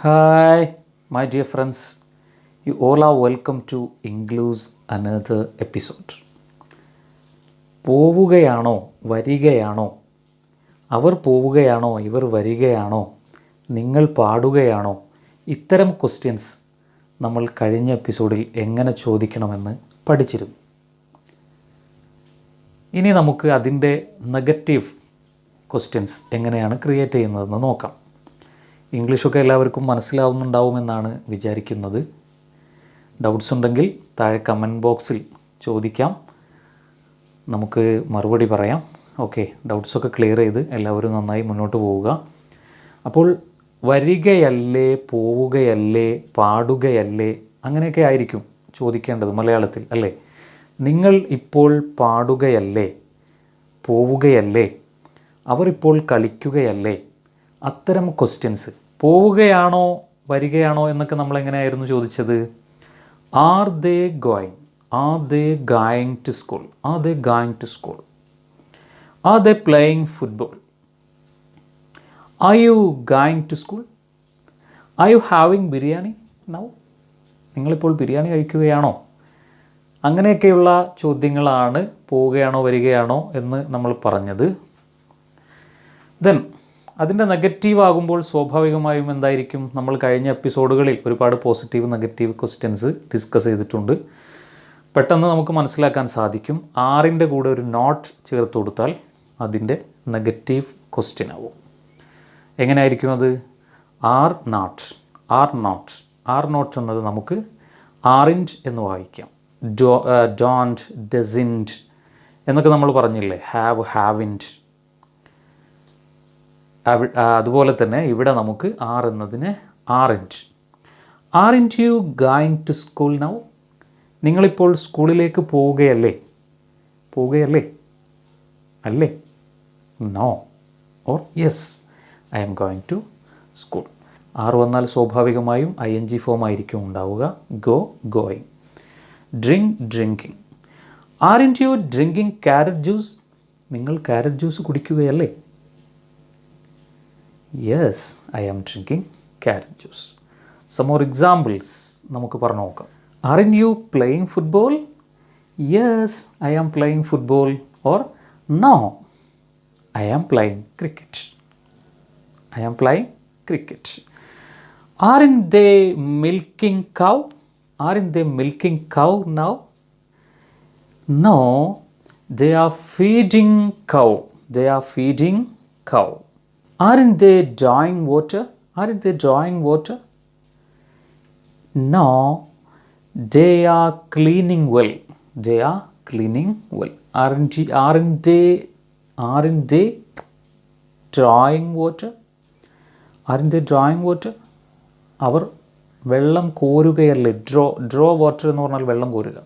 Hi, my dear friends. You all are welcome to Englu's another episode. പോവുകയാണോ വരികയാണോ അവർ പോവുകയാണോ ഇവർ വരികയാണോ നിങ്ങൾ പാടുകയാണോ ഇത്തരം ക്വസ്റ്റ്യൻസ് നമ്മൾ കഴിഞ്ഞ എപ്പിസോഡിൽ എങ്ങനെ ചോദിക്കണമെന്ന് പഠിച്ചിരുന്നു. ഇനി നമുക്ക് അതിൻ്റെ നെഗറ്റീവ് ക്വസ്റ്റ്യൻസ് എങ്ങനെയാണ് ക്രിയേറ്റ് ചെയ്യുന്നതെന്ന് നോക്കാം. ഇംഗ്ലീഷൊക്കെ എല്ലാവർക്കും മനസ്സിലാവുന്നുണ്ടാവുമെന്നാണ് വിചാരിക്കുന്നത്. ഡൗട്ട്സ് ഉണ്ടെങ്കിൽ താഴെ കമൻറ്റ് ബോക്സിൽ ചോദിക്കാം, നമുക്ക് മറുപടി പറയാം. ഓക്കെ, ഡൗട്ട്സൊക്കെ ക്ലിയർ ചെയ്ത് എല്ലാവരും നന്നായി മുന്നോട്ട് പോവുക. അപ്പോൾ വരികയല്ലേ, പോവുകയല്ലേ, പാടുകയല്ലേ, അങ്ങനെയൊക്കെ ആയിരിക്കും ചോദിക്കേണ്ടത് മലയാളത്തിൽ, അല്ലേ? നിങ്ങൾ ഇപ്പോൾ പാടുകയല്ലേ, പോവുകയല്ലേ, അവർ ഇപ്പോൾ കളിക്കുകയല്ലേ, അത്തരം ക്വസ്റ്റ്യൻസ്. പോവുകയാണോ വരികയാണോ എന്നൊക്കെ നമ്മൾ എങ്ങനെയായിരുന്നു ചോദിച്ചത്? Are they going, are they going to school, are they going to school, are they playing football, are you going to school, are you having biryani now, നിങ്ങളിപ്പോൾ ബിരിയാണി കഴിക്കുകയാണോ? അങ്ങനെയൊക്കെയുള്ള ചോദ്യങ്ങളാണ് പോവുകയാണോ വരികയാണോ എന്ന് നമ്മൾ പറഞ്ഞത്. ദെൻ അതിൻ്റെ നെഗറ്റീവ് ആകുമ്പോൾ സ്വാഭാവികമായും എന്തായിരിക്കും? നമ്മൾ കഴിഞ്ഞ എപ്പിസോഡുകളിൽ ഒരുപാട് പോസിറ്റീവ് നെഗറ്റീവ് ക്വസ്റ്റ്യൻസ് ഡിസ്കസ് ചെയ്തിട്ടുണ്ട്. പെട്ടെന്ന് നമുക്ക് മനസ്സിലാക്കാൻ സാധിക്കും. ആറിൻ്റെ കൂടെ ഒരു നോട്ട് ചേർത്ത് കൊടുത്താൽ അതിൻ്റെ നെഗറ്റീവ് ക്വസ്റ്റ്യൻ ആവും. എങ്ങനെയായിരിക്കും അത്? Are not, are not, are not എന്നത് നമുക്ക് ആറിൻറ്റ് എന്ന് വായിക്കാം. ഡോണ്ട്, ഡസിൻറ്റ് എന്നൊക്കെ നമ്മൾ പറഞ്ഞില്ലേ, ഹാവ്, ഹാവിൻറ്റ്. അതുപോലെ തന്നെ ഇവിടെ നമുക്ക് ആർ എന്നതിന് aren't. Aren't you going to school now, നിങ്ങളിപ്പോൾ സ്കൂളിലേക്ക് പോവുകയല്ലേ, പോവുകയല്ലേ, അല്ലേ, no or yes, I am going to school. Are വന്നാൽ സ്വാഭാവികമായും ING ഫോം ആയിരിക്കും ഉണ്ടാവുക. Go, going. Drink, drinking. Aren't you drinking carrot juice, നിങ്ങൾ ക്യാരറ്റ് ജ്യൂസ് കുടിക്കുകയല്ലേ? Yes, I am drinking carrot juice. Some more examples നമുക്ക് പറഞ്ഞു നോക്കാം. Aren't you playing football? Yes, I am playing football. Or no, I am playing cricket, I am playing cricket. Aren't they milking cow, aren't they milking cow now? No, they are feeding cow, they are feeding cow. Aren't they drawing water? Aren't they drawing water? No, they are cleaning well. They are cleaning well. Aren't they drawing water? Aren't they drawing water? അവർ വെള്ളം കോരുകയല്ലേ. Draw water എന്ന് പറഞ്ഞാൽ വെള്ളം കോരുക.